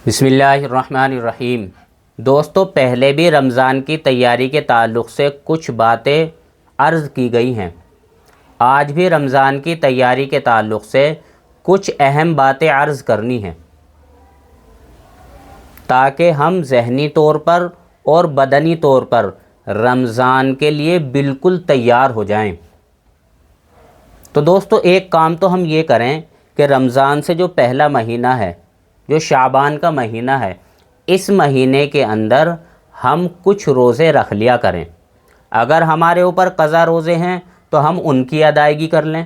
बिस्मिल्लाहिर्रहमानिर्रहीम। दोस्तों, पहले भी रमज़ान की तैयारी के ताल्लुक़ से कुछ बातें अर्ज़ की गई हैं। आज भी रमज़ान की तैयारी के ताल्लुक़ से कुछ अहम बातें अर्ज़ करनी हैं ताकि हम ज़हनी तौर पर और बदनी तौर पर रमज़ान के लिए बिल्कुल तैयार हो जाएं। तो दोस्तों, एक काम तो हम ये करें कि रमज़ान से जो पहला महीना है, जो शाबान का महीना है, इस महीने के अंदर हम कुछ रोज़े रख लिया करें। अगर हमारे ऊपर क़ज़ा रोज़े हैं तो हम उनकी अदायगी कर लें,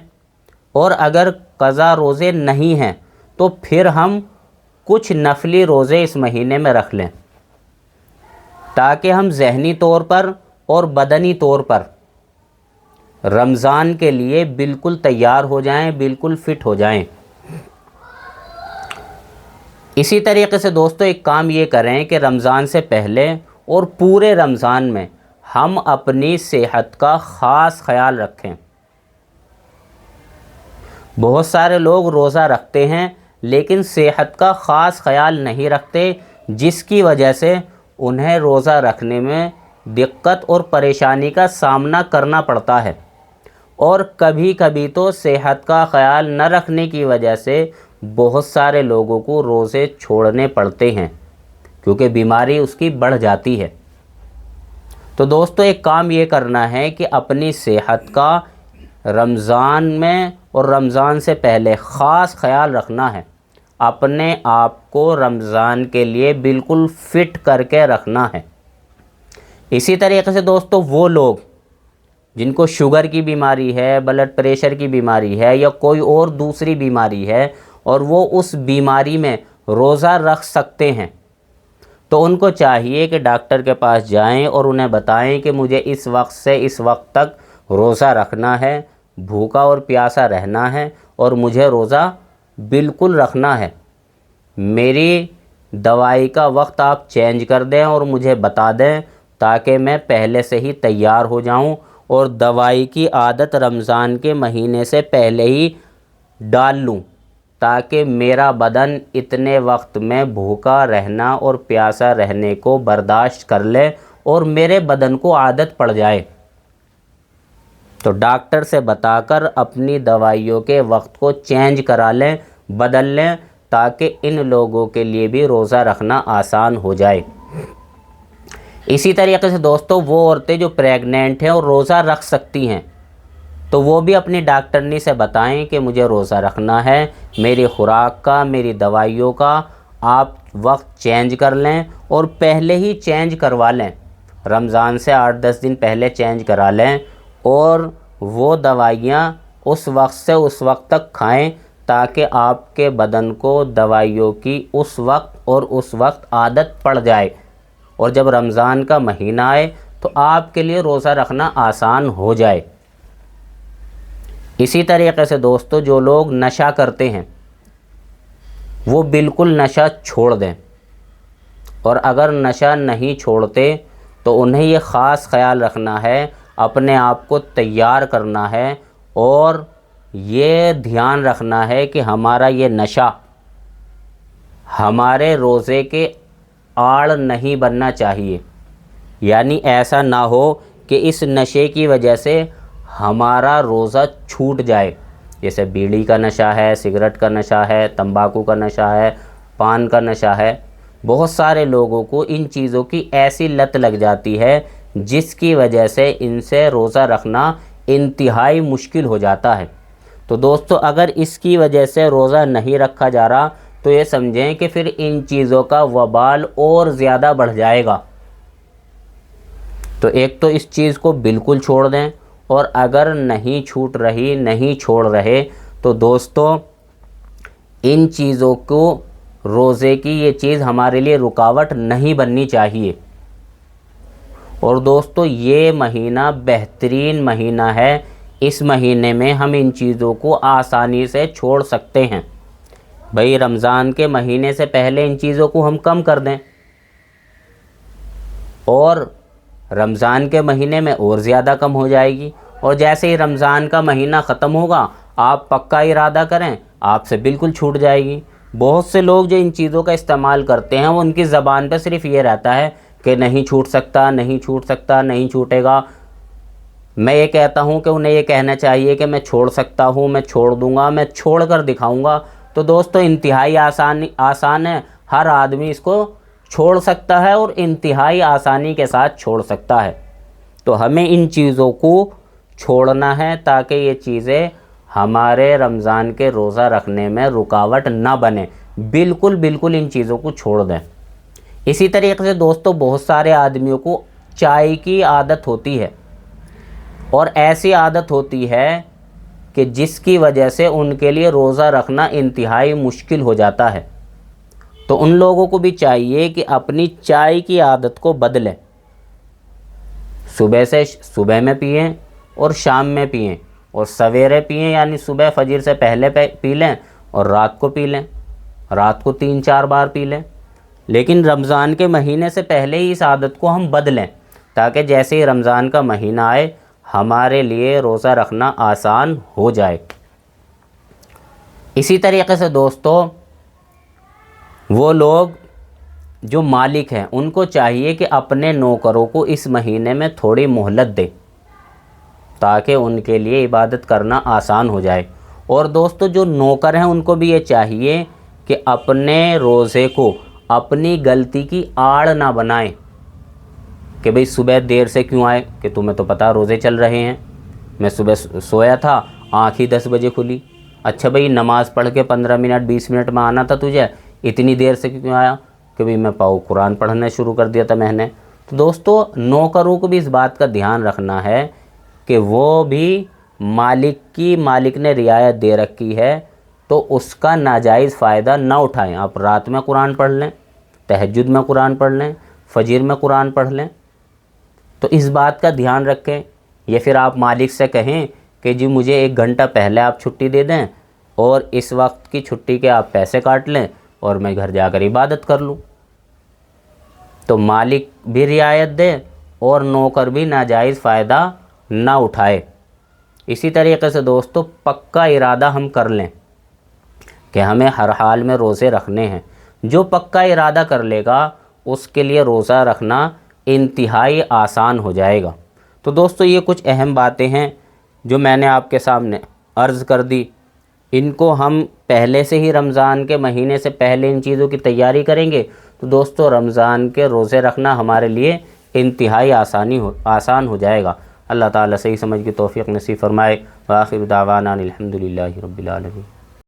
और अगर क़ज़ा रोज़े नहीं हैं तो फिर हम कुछ नफली रोज़े इस महीने में रख लें, ताकि हम ज़हनी तौर पर और बदनी तौर पर रमज़ान के लिए बिल्कुल तैयार हो जाएं, बिल्कुल फ़िट हो जाएं। इसी तरीके से दोस्तों, एक काम ये करें कि रमज़ान से पहले और पूरे रमज़ान में हम अपनी सेहत का ख़ास ख्याल रखें। बहुत सारे लोग रोज़ा रखते हैं लेकिन सेहत का ख़ास ख्याल नहीं रखते, जिसकी वजह से उन्हें रोज़ा रखने में दिक्कत और परेशानी का सामना करना पड़ता है। और कभी कभी तो सेहत का ख्याल न रखने की वजह से बहुत सारे लोगों को रोज़े छोड़ने पड़ते हैं, क्योंकि बीमारी उसकी बढ़ जाती है। तो दोस्तों, एक काम ये करना है कि अपनी सेहत का रमज़ान में और रमज़ान से पहले ख़ास ख्याल रखना है। अपने आप को रमज़ान के लिए बिल्कुल फ़िट करके रखना है। इसी तरीके से दोस्तों, वो लोग जिनको शुगर की बीमारी है, ब्लड प्रेशर की बीमारी है या कोई और दूसरी बीमारी है और वो उस बीमारी में रोज़ा रख सकते हैं, तो उनको चाहिए कि डॉक्टर के पास जाएं और उन्हें बताएं कि मुझे इस वक्त से इस वक्त तक रोज़ा रखना है, भूखा और प्यासा रहना है और मुझे रोज़ा बिल्कुल रखना है। मेरी दवाई का वक्त आप चेंज कर दें और मुझे बता दें, ताकि मैं पहले से ही तैयार हो जाऊं और दवाई की आदत रमज़ान के महीने से पहले ही डाल लूं, ताकि मेरा बदन इतने वक्त में भूखा रहना और प्यासा रहने को बर्दाश्त कर ले और मेरे बदन को आदत पड़ जाए। तो डॉक्टर से बताकर अपनी दवाइयों के वक्त को चेंज करा लें, बदल लें, ताकि इन लोगों के लिए भी रोज़ा रखना आसान हो जाए। इसी तरीके से दोस्तों, वो औरतें जो प्रेग्नेंट हैं और रोज़ा रख सकती हैं, तो वो भी अपनी डॉक्टरनी से बताएं कि मुझे रोज़ा रखना है, मेरी खुराक का, मेरी दवाइयों का आप वक्त चेंज कर लें और पहले ही चेंज करवा लें। रमज़ान से 8-10 दिन पहले चेंज करा लें और वो दवाइयाँ उस वक्त से उस वक्त तक खाएं, ताकि आपके बदन को दवाइयों की उस वक्त और उस वक्त आदत पड़ जाए और जब रमज़ान का महीना आए तो आपके लिए रोज़ा रखना आसान हो जाए। इसी तरीके से दोस्तों, जो लोग नशा करते हैं वो बिल्कुल नशा छोड़ दें, और अगर नशा नहीं छोड़ते तो उन्हें ये ख़ास ख्याल रखना है, अपने आप को तैयार करना है और ये ध्यान रखना है कि हमारा ये नशा हमारे रोज़े के आड़ नहीं बनना चाहिए। यानी ऐसा ना हो कि इस नशे की वजह से हमारा रोज़ा छूट जाए। जैसे बीड़ी का नशा है, सिगरेट का नशा है, तंबाकू का नशा है, पान का नशा है। बहुत सारे लोगों को इन चीज़ों की ऐसी लत लग जाती है जिसकी वजह से इनसे रोज़ा रखना इंतहाई मुश्किल हो जाता है। तो दोस्तों, अगर इसकी वजह से रोज़ा नहीं रखा जा रहा तो ये समझें कि फिर इन चीज़ों का वबाल और ज़्यादा बढ़ जाएगा। तो एक तो इस चीज़ को बिल्कुल छोड़ दें, और अगर नहीं छूट रही, नहीं छोड़ रहे, तो दोस्तों इन चीज़ों को, रोज़े की ये चीज़ हमारे लिए रुकावट नहीं बननी चाहिए। और दोस्तों, ये महीना बेहतरीन महीना है। इस महीने में हम इन चीज़ों को आसानी से छोड़ सकते हैं। भाई, रमज़ान के महीने से पहले इन चीज़ों को हम कम कर दें और रमज़ान के महीने में और ज़्यादा कम हो जाएगी, और जैसे ही रमज़ान का महीना ख़त्म होगा आप पक्का इरादा करें, आपसे बिल्कुल छूट जाएगी। بہت سے لوگ جو ان چیزوں کا استعمال کرتے ہیں وہ ان کی زبان پہ صرف یہ رہتا ہے کہ نہیں چھوٹ سکتا، نہیں چھوٹ سکتا، نہیں چھوٹے گا۔ میں یہ کہتا ہوں کہ انہیں یہ کہنا چاہیے کہ میں چھوڑ سکتا ہوں، میں چھوڑ دوں گا، میں چھوڑ کر دکھاؤں گا۔ تو دوستو انتہائی آسان ہے، ہر آدمی اس کو چھوڑ سکتا ہے اور انتہائی آسانی کے ساتھ چھوڑ سکتا ہے۔ تو ہمیں ان چیزوں کو چھوڑنا ہے تاکہ یہ چیزیں ہمارے رمضان کے روزہ رکھنے میں رکاوٹ نہ بنے۔ بالکل ان چیزوں کو چھوڑ دیں۔ اسی طریقے سے دوستو بہت سارے آدمیوں کو چائے کی عادت ہوتی ہے، اور ایسی عادت ہوتی ہے کہ جس کی وجہ سے ان کے لیے روزہ رکھنا انتہائی مشکل ہو جاتا ہے۔ تو ان لوگوں کو بھی چاہیے کہ اپنی چائے کی عادت کو بدلیں، صبح میں پئیں اور شام میں پئیں، اور سویرے پئیں یعنی صبح فجر سے پہلے پی لیں، اور رات کو پی لیں، رات کو 3-4 بار پی لیں۔ لیکن رمضان کے مہینے سے پہلے ہی اس عادت کو ہم بدلیں تاکہ جیسے ہی رمضان کا مہینہ آئے ہمارے لیے روزہ رکھنا آسان ہو جائے۔ اسی طریقے سے دوستو وہ لوگ جو مالک ہیں ان کو چاہیے کہ اپنے نوکروں کو اس مہینے میں تھوڑی مہلت دے تاکہ ان کے لیے عبادت کرنا آسان ہو جائے۔ اور دوستو جو نوکر ہیں ان کو بھی یہ چاہیے کہ اپنے روزے کو اپنی غلطی کی آڑ نہ بنائیں کہ بھئی صبح دیر سے کیوں آئے، کہ تمہیں تو پتہ روزے چل رہے ہیں، میں صبح سویا تھا، آنکھ ہی 10 بجے کھلی۔ اچھا بھئی نماز پڑھ کے 15 منٹ 20 منٹ میں آنا تھا تجھے، اتنی دیر سے کیوں آیا؟ کہ بھئی میں قرآن پڑھنا شروع کر دیا تھا میں نے۔ تو دوستو نوکروں کو بھی اس بات کا دھیان رکھنا ہے کہ وہ بھی مالک نے رعایت دے رکھی ہے تو اس کا ناجائز فائدہ نہ اٹھائیں۔ آپ رات میں قرآن پڑھ لیں، تہجد میں قرآن پڑھ لیں، فجر میں قرآن پڑھ لیں، تو اس بات کا دھیان رکھیں۔ یا پھر آپ مالک سے کہیں کہ جی مجھے 1 گھنٹہ پہلے آپ چھٹی دے دیں اور اس وقت کی چھٹی کے آپ پیسے کاٹ لیں اور میں گھر جا کر عبادت کر لوں۔ تو مالک بھی رعایت دے اور نوکر بھی ناجائز فائدہ نہ اٹھائے۔ اسی طریقے سے دوستو پکا ارادہ ہم کر لیں کہ ہمیں ہر حال میں روزے رکھنے ہیں۔ جو پکا ارادہ کر لے گا اس کے لیے روزہ رکھنا انتہائی آسان ہو جائے گا۔ تو دوستو یہ کچھ اہم باتیں ہیں جو میں نے آپ کے سامنے عرض کر دی، ان کو ہم پہلے سے ہی رمضان کے مہینے سے پہلے ان چیزوں کی تیاری کریں گے تو دوستو رمضان کے روزے رکھنا ہمارے لیے انتہائی آسان ہو جائے گا۔ اللہ تعالیٰ صحیح سمجھ کی توفیق نصیب فرمائے۔ وآخر دعوانا الحمدللہ رب العالمین۔